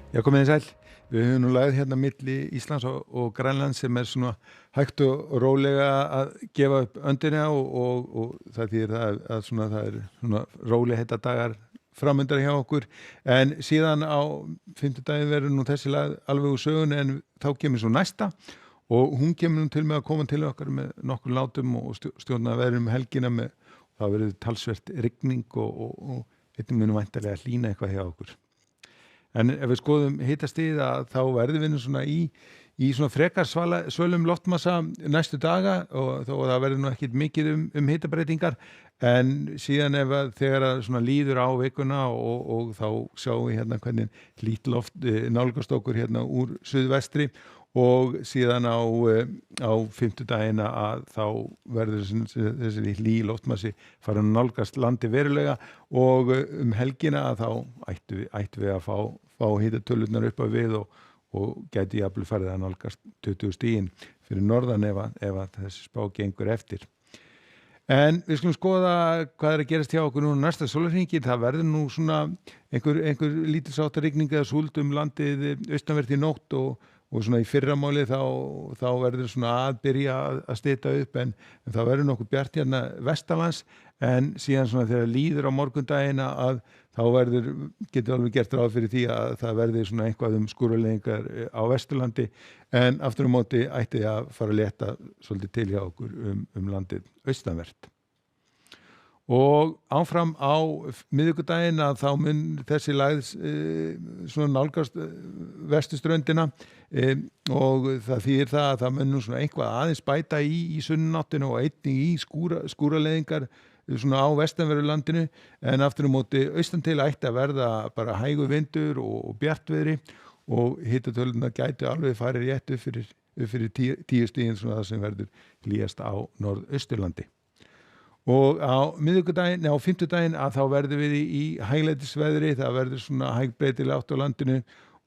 Já, komið þið sæl. Við höfum nú lagið hérna milli Íslands og Grænlands sem svona hægt og rólega að gefa upp öndina og það þýðir að svona það er svona rólegheitta dagar framöndar hjá okkur. En síðan á fimmtudaginn verður nú þessi lag alveg úr sögunni en þá kemur svo næsta og hún kemur nú til með að koma til okkar með nokkur látum og stjórna veðrum helgina með það verður talsvert rigning og einnig munum væntanlega hlýna eitthvað hjá okkur. En ef við skoðum hitastigið þá verðum við nú svona í svona frekar svölum loftmassa næstu daga og þó að það verður nú ekkit mikið hitabreytingar en síðan þegar að svona líður á vikuna og þá sjáum við hérna hvernig hlýtt loft nálgast okkur hérna úr suðvestri og síðan á fimmtudaginn að þá verður þessi hlý loftmassi fara að nálgast landi verulega og helgina að þá ættu við að fá hitatölurnar upp að við og gæti jafnvel farið að nálgast 20 stigin fyrir norðan ef að þessi spá gengur eftir. En við skulum skoða hvað að gerast hjá okkur núna næsta sólarhringinn. Það verður nú svona einhver lítilsháttar rigning eða súld landið austanvert í nótt og svona í fyrramáli þá verður svona að byrja að stita upp en það verður nokkuð bjart hérna vestanlands en síðan svona þegar líður á morgundaginn að þá getur alveg gert ráð fyrir því að það verður svona eitthvað skúraleiðingar á Vesturlandi en aftur á móti ætti að fara að létta svolítið til hjá okkur landið austanvert. Og áfram á miðvikudaginn að þá mun þessi lægð svona nálgast vesturströndina og það þýðir það að það mun nú svona eitthvað aðeins bæta í sunnanáttinu og einnig í skúraleiðingar svona á vestanverðu landinu en aftur á móti austan til ætti að verða bara hægur vindur og bjartviðri og hitatölurnar gætu alveg farið rétt upp fyrir 10 stigin svona það sem verður hlýjast á norðausturlandi. Og á fimmtudaginn að þá verðum við í hæglætisveðri, það verður svona hægbreytileg átt á landinu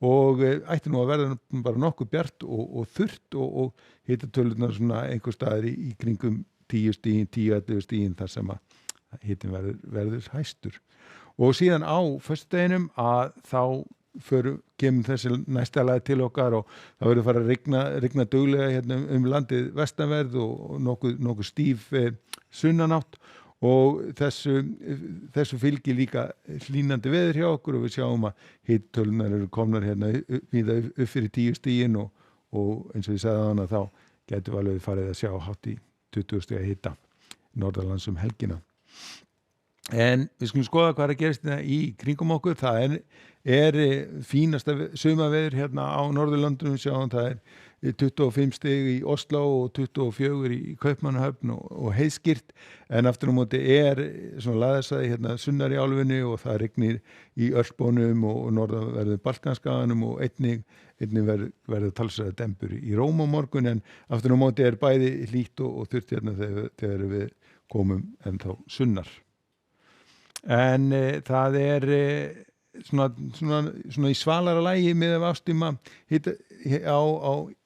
og ætti nú að verða bara nokkuð bjart og þurrt og hitatölurnar svona einhver staðar í kringum 10 stigin, 10-11 stigin þar sem að hitin verður hæstur. Og síðan á föstudeginum að þá kemur þessi næsta lagi til okkar og það verður fara að rigna duglega hérna landið vestanverð og nokkuð stíf sunnanátt og þessu fylgir líka hlýnandi veður hjá okkur og við sjáum að hittatölunar eru komnar hérna víða upp fyrir 10 stigin og eins og ég sagði hana þá gætum við alveg farið að sjá hátt í 20 stiga hita norðanlands helgina. En við skulum skoða hvað að gerast í kringum okkur. Það er fínasta sumarveður hérna á Norðurlöndunum, sjáum það 25 stig í Oslo og 24 í Kaupmannahöfn og heiðskýrt en aftur á móti svona laðarsæði hérna sunnar í álfunni og það rignir í Ölpunum og norðanverðu Balkanskaganum og einnig verður talsverður dembur í Róm á morgun en aftur á móti bæði hlýtt og þurrt hérna þegar við komum ennþá sunnar. En það svona í svalara lagi með ástíma á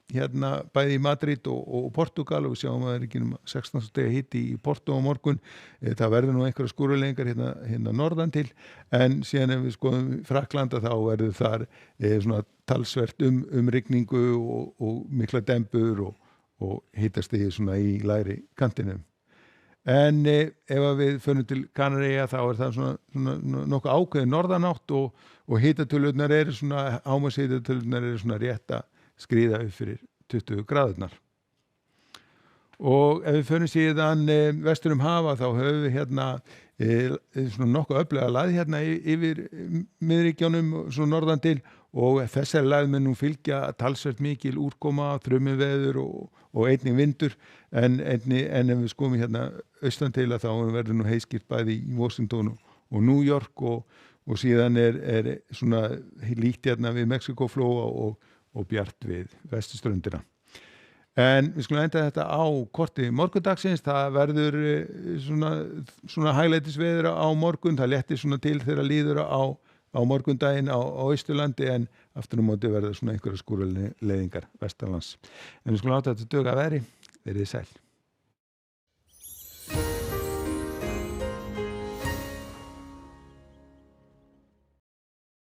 hérna bæði í Madrid og Portugal og við sjáum að það ekki 16 stiga hiti í Porto á morgun. Það verður nú einhverja skúraleiðingar hérna norðan til en síðan ef við skoðum Frakklanda þá verður þar svona talsvert rigningu og mikla dembur og hitastigi svona í lægri kantinum. En ef við förum til Kanaríja þá það svona nokkuð ákveðin norðanátt og hitatölurnar svona hámarkshitatölurnar svona rétt að skríða upp fyrir 20 gráðurnar. Og ef við förum síðan vestur hafa þá höfum við hérna svona nokkuð öfluga lægð hérna yfir miðríkjunum svona norðan til og þessari lægð mun nú fylgja talsvert mikil úrkoma, þrumuveður og einnig vindur en ef við skoðum hérna austan til að þá verður nú heiðskýrt bæði í Washington og New York og síðan svona líkt hérna við Mexíkóflóa og bjart við vesturströndina. En við skulum enda þetta á korti morgundagsins, það verður svona hæglætisveður á morgun, það léttir svona til þegar líður á morgundaginn á Austurlandi en aftur á móti verður svona einhverja skúraleiðingar vestanlands. En við skulum láta þetta duga að veri, verið sæl.